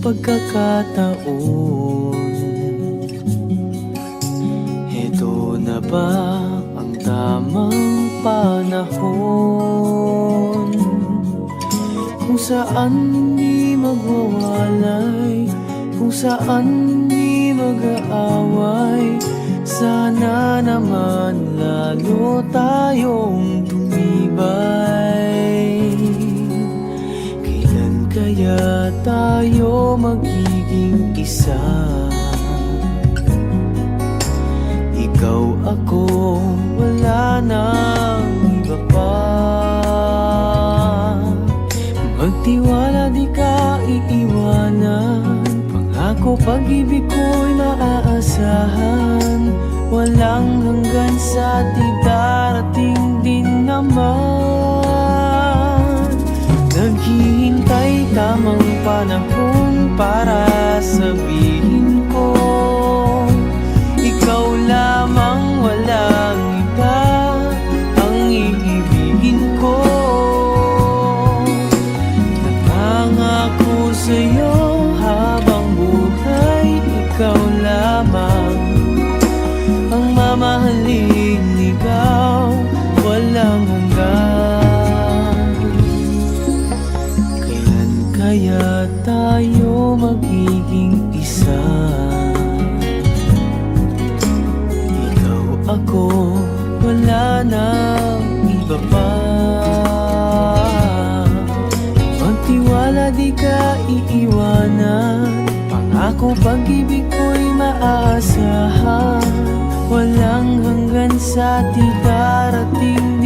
pagkakataon. Heto na ba ang tamang panahon kung saan di magwawalay, kung saan di mag-aaway? Sana naman lalo tayong tumibay. Kailan kaya tayo magiging isa? Ikaw, ako, wala nang iba pa. Magtiwala, di ka iiwanan. Pangako, pag-ibig ko'y maaasahan. Walang hanggan sa di darating din naman. Naghihintay tamang panahon para sabihin ko, ikaw lamang, walang iba ang iibigin ko. Nangangako sa'yo habang buhay, ikaw lamang ang mamahalin, ikaw walang hanggan. Kailan kaya tayo magiging isa? Ikaw, ako, wala nang iba pa. Magtiwala, di ka iiwanan. Pangako, pag-ibig ko'y maaasahan. Walang hanggan sa di darating